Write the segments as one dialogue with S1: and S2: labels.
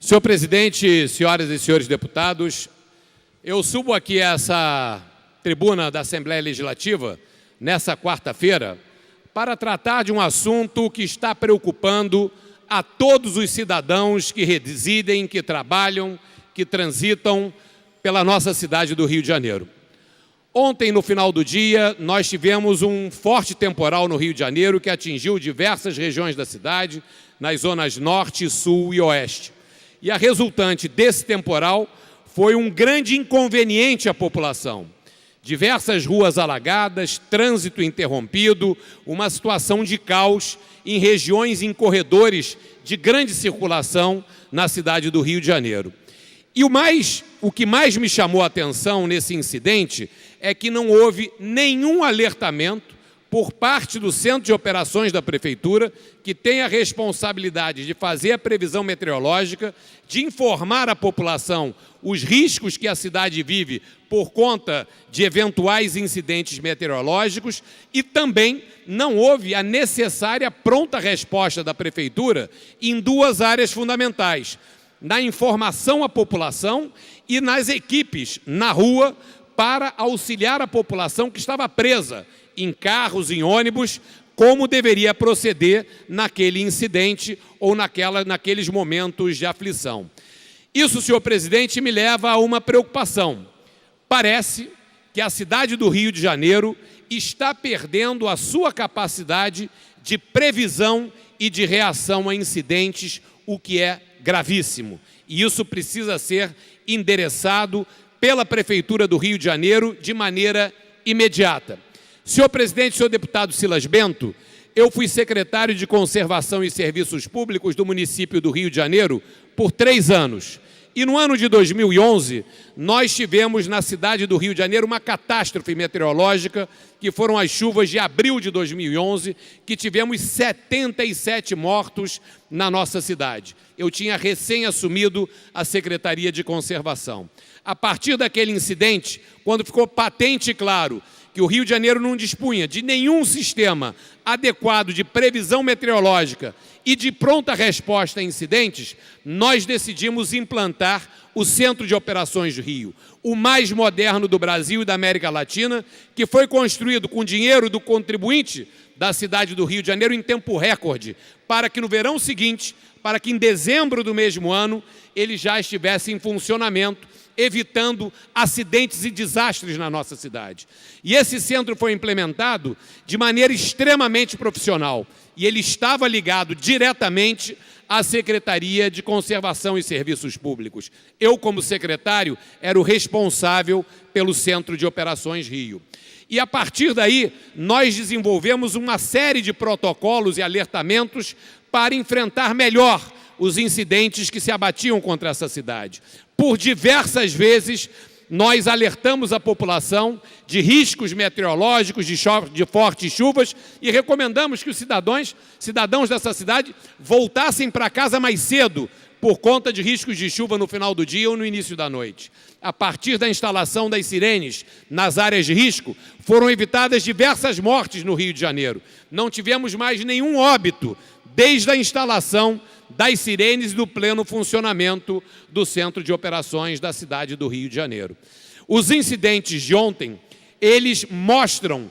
S1: Senhor presidente, senhoras e senhores deputados, eu subo aqui a essa tribuna da Assembleia Legislativa nessa quarta-feira para tratar de um assunto que está preocupando a todos os cidadãos que residem, que trabalham, que transitam pela nossa cidade do Rio de Janeiro. Ontem, no final do dia, nós tivemos um forte temporal no Rio de Janeiro que atingiu diversas regiões da cidade, nas zonas norte, sul e oeste. E a resultante desse temporal foi um grande inconveniente à população. Diversas ruas alagadas, trânsito interrompido, uma situação de caos em regiões e em corredores de grande circulação na cidade do Rio de Janeiro. E o que mais me chamou a atenção nesse incidente é que não houve nenhum alertamento por parte do Centro de Operações da Prefeitura, que tem a responsabilidade de fazer a previsão meteorológica, de informar a população os riscos que a cidade vive por conta de eventuais incidentes meteorológicos, e também não houve a necessária pronta resposta da Prefeitura em duas áreas fundamentais: na informação à população e nas equipes na rua para auxiliar a população que estava presa em carros, em ônibus, como deveria proceder naquele incidente ou naqueles momentos de aflição. Isso, senhor presidente, me leva a uma preocupação. Parece que a cidade do Rio de Janeiro está perdendo a sua capacidade de previsão e de reação a incidentes, o que é gravíssimo. E isso precisa ser endereçado pela Prefeitura do Rio de Janeiro de maneira imediata. Senhor presidente, senhor deputado Silas Bento, eu fui secretário de Conservação e Serviços Públicos do município do Rio de Janeiro por 3 anos. E no ano de 2011, nós tivemos na cidade do Rio de Janeiro uma catástrofe meteorológica, que foram as chuvas de abril de 2011, que tivemos 77 mortos na nossa cidade. Eu tinha recém assumido a Secretaria de Conservação. A partir daquele incidente, quando ficou patente e claro que o Rio de Janeiro não dispunha de nenhum sistema adequado de previsão meteorológica e de pronta resposta a incidentes, nós decidimos implantar o Centro de Operações do Rio, o mais moderno do Brasil e da América Latina, que foi construído com dinheiro do contribuinte da cidade do Rio de Janeiro em tempo recorde, para que no verão seguinte, para que em dezembro do mesmo ano, ele já estivesse em funcionamento, evitando acidentes e desastres na nossa cidade. E esse centro foi implementado de maneira extremamente profissional, e ele estava ligado diretamente à Secretaria de Conservação e Serviços Públicos. Eu, como secretário, era o responsável pelo Centro de Operações Rio. E a partir daí, nós desenvolvemos uma série de protocolos e alertamentos para enfrentar melhor os incidentes que se abatiam contra essa cidade. Por diversas vezes, nós alertamos a população de riscos meteorológicos, de fortes chuvas, e recomendamos que os cidadãos dessa cidade voltassem para casa mais cedo, por conta de riscos de chuva no final do dia ou no início da noite. A partir da instalação das sirenes nas áreas de risco, foram evitadas diversas mortes no Rio de Janeiro. Não tivemos mais nenhum óbito desde a instalação das sirenes e do pleno funcionamento do Centro de Operações da cidade do Rio de Janeiro. Os incidentes de ontem, eles mostram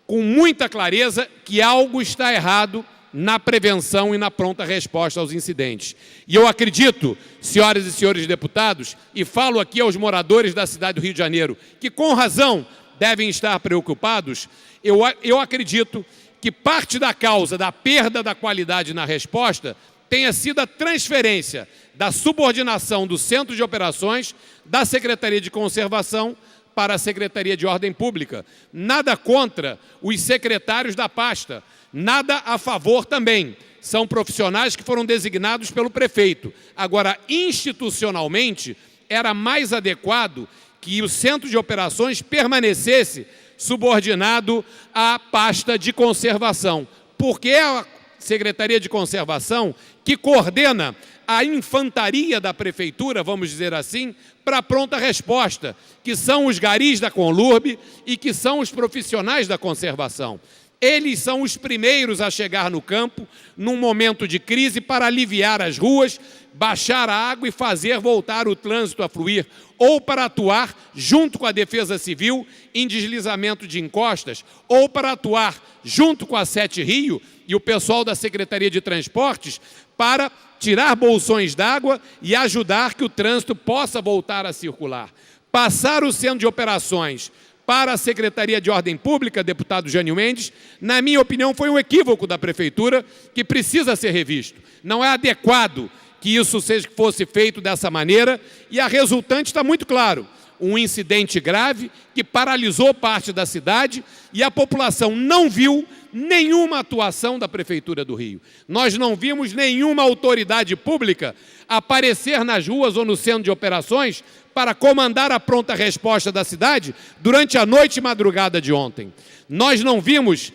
S1: com muita clareza que algo está errado na prevenção e na pronta resposta aos incidentes. E eu acredito, senhoras e senhores deputados, e falo aqui aos moradores da cidade do Rio de Janeiro, que com razão devem estar preocupados, eu acredito que parte da causa da perda da qualidade na resposta tenha sido a transferência da subordinação do Centro de Operações da Secretaria de Conservação para a Secretaria de Ordem Pública. Nada contra os secretários da pasta, nada a favor também. São profissionais que foram designados pelo prefeito. Agora, institucionalmente, era mais adequado que o Centro de Operações permanecesse subordinado à pasta de conservação, porque é a Secretaria de Conservação que coordena a infantaria da prefeitura, vamos dizer assim, para a pronta resposta, que são os garis da Conlurb e que são os profissionais da conservação. Eles são os primeiros a chegar no campo, num momento de crise, para aliviar as ruas, baixar a água e fazer voltar o trânsito a fluir, ou para atuar junto com a Defesa Civil em deslizamento de encostas, ou para atuar junto com a Sete Rio e o pessoal da Secretaria de Transportes para tirar bolsões d'água e ajudar que o trânsito possa voltar a circular. Passar o centro de operações para a Secretaria de Ordem Pública, deputado Jânio Mendes, na minha opinião, foi um equívoco da Prefeitura que precisa ser revisto. Não é adequado que isso fosse feito dessa maneira e a resultante está muito claro. Um incidente grave que paralisou parte da cidade e a população não viu nenhuma atuação da Prefeitura do Rio. Nós não vimos nenhuma autoridade pública aparecer nas ruas ou no centro de operações para comandar a pronta resposta da cidade durante a noite e madrugada de ontem. Nós não vimos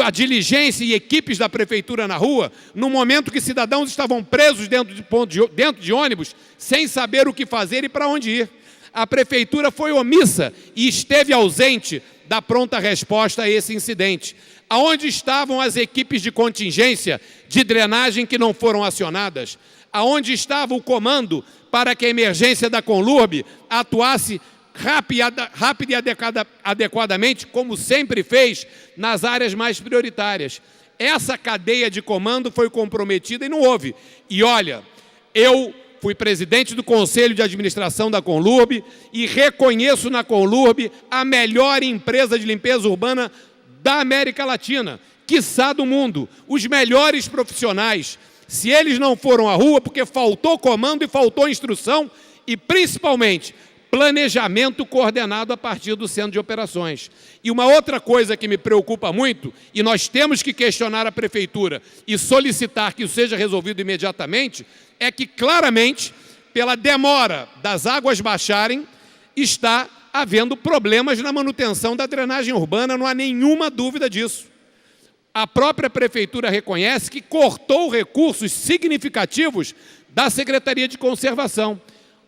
S1: a diligência e equipes da Prefeitura na rua no momento que cidadãos estavam presos dentro de ônibus sem saber o que fazer e para onde ir. A Prefeitura foi omissa e esteve ausente da pronta resposta a esse incidente. Aonde estavam as equipes de contingência de drenagem que não foram acionadas? Aonde estava o comando para que a emergência da Conlurb atuasse rápida e adequadamente, como sempre fez, nas áreas mais prioritárias? Essa cadeia de comando foi comprometida e não houve. E olha, eu fui presidente do Conselho de Administração da Conlurb e reconheço na Conlurb a melhor empresa de limpeza urbana da América Latina, quiçá do mundo, os melhores profissionais. Se eles não foram à rua, porque faltou comando e faltou instrução e, principalmente, planejamento coordenado a partir do centro de operações. E uma outra coisa que me preocupa muito, e nós temos que questionar a Prefeitura e solicitar que isso seja resolvido imediatamente, é que, claramente, pela demora das águas baixarem, está havendo problemas na manutenção da drenagem urbana, não há nenhuma dúvida disso. A própria Prefeitura reconhece que cortou recursos significativos da Secretaria de Conservação.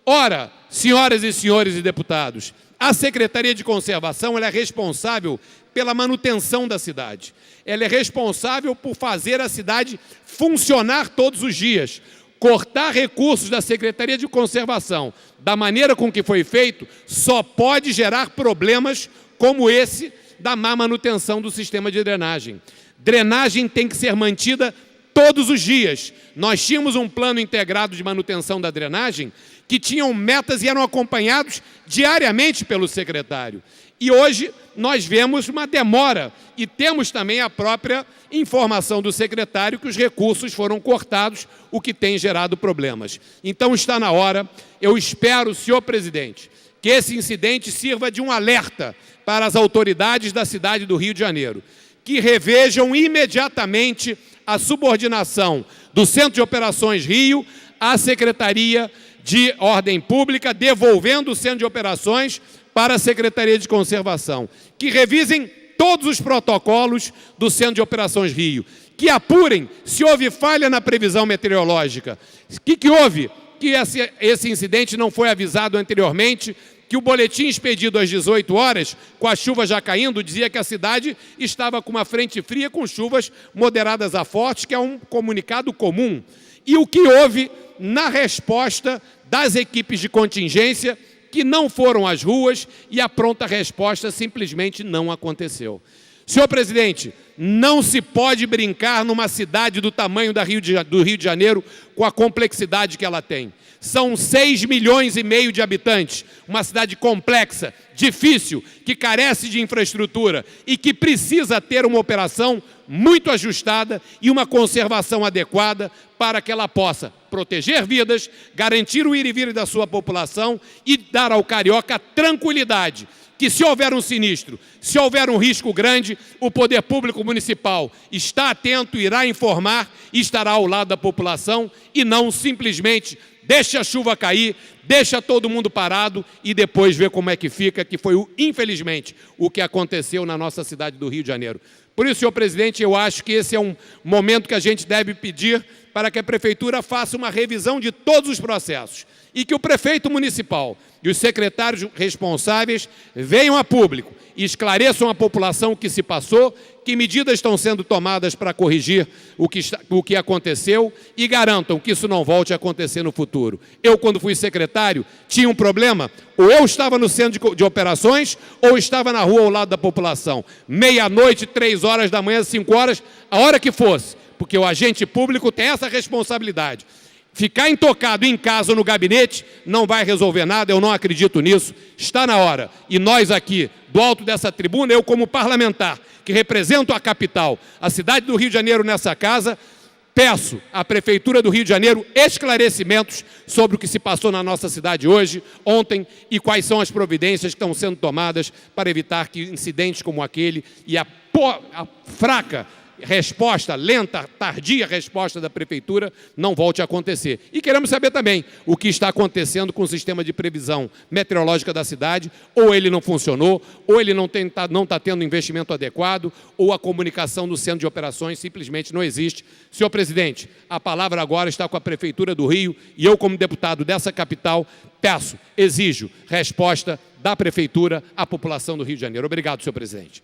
S1: Ora, senhoras e senhores deputados, a Secretaria de Conservação ela é responsável pela manutenção da cidade. Ela é responsável por fazer a cidade funcionar todos os dias. Cortar recursos da Secretaria de Conservação da maneira com que foi feito só pode gerar problemas como esse da má manutenção do sistema de drenagem. Drenagem tem que ser mantida todos os dias. Nós tínhamos um plano integrado de manutenção da drenagem que tinham metas e eram acompanhados diariamente pelo secretário. E hoje nós vemos uma demora e temos também a própria informação do secretário que os recursos foram cortados, o que tem gerado problemas. Então está na hora, eu espero, senhor presidente, que esse incidente sirva de um alerta para as autoridades da cidade do Rio de Janeiro, que revejam imediatamente a subordinação do Centro de Operações Rio à Secretaria de Ordem Pública, devolvendo o Centro de Operações para a Secretaria de Conservação. Que revisem todos os protocolos do Centro de Operações Rio, que apurem se houve falha na previsão meteorológica. O que houve? Que esse incidente não foi avisado anteriormente, que o boletim expedido às 18 horas, com a chuva já caindo, dizia que a cidade estava com uma frente fria com chuvas moderadas a fortes, que é um comunicado comum. E o que houve na resposta das equipes de contingência, que não foram às ruas e a pronta resposta simplesmente não aconteceu. Senhor presidente, não se pode brincar numa cidade do tamanho do Rio de Janeiro com a complexidade que ela tem. São 6,5 milhões de habitantes, uma cidade complexa, difícil, que carece de infraestrutura e que precisa ter uma operação muito ajustada e uma conservação adequada para que ela possa proteger vidas, garantir o ir e vir da sua população e dar ao carioca tranquilidade que se houver um sinistro, se houver um risco grande, o poder público municipal está atento, irá informar e estará ao lado da população e não simplesmente deixa a chuva cair, deixa todo mundo parado e depois vê como é que fica, que foi, infelizmente, o que aconteceu na nossa cidade do Rio de Janeiro. Por isso, senhor presidente, eu acho que esse é um momento que a gente deve pedir para que a Prefeitura faça uma revisão de todos os processos e que o prefeito municipal e os secretários responsáveis venham a público e esclareçam a população o que se passou, que medidas estão sendo tomadas para corrigir o que aconteceu e garantam que isso não volte a acontecer no futuro. Eu, quando fui secretário, tinha um problema, ou eu estava no centro de operações, ou estava na rua ao lado da população. Meia-noite, 3 horas da manhã, 5 horas, a hora que fosse, porque o agente público tem essa responsabilidade. Ficar intocado em casa ou no gabinete não vai resolver nada, eu não acredito nisso. Está na hora. E nós aqui, do alto dessa tribuna, eu como parlamentar, que represento a capital, a cidade do Rio de Janeiro nessa casa, peço à Prefeitura do Rio de Janeiro esclarecimentos sobre o que se passou na nossa cidade hoje, ontem, e quais são as providências que estão sendo tomadas para evitar que incidentes como aquele e a fraca resposta, lenta, tardia resposta da Prefeitura não volte a acontecer. E queremos saber também o que está acontecendo com o sistema de previsão meteorológica da cidade, ou ele não funcionou, ou ele não está tendo investimento adequado, ou a comunicação do centro de operações simplesmente não existe. Senhor presidente, a palavra agora está com a Prefeitura do Rio e eu, como deputado dessa capital, peço, exijo resposta da Prefeitura à população do Rio de Janeiro. Obrigado, senhor presidente.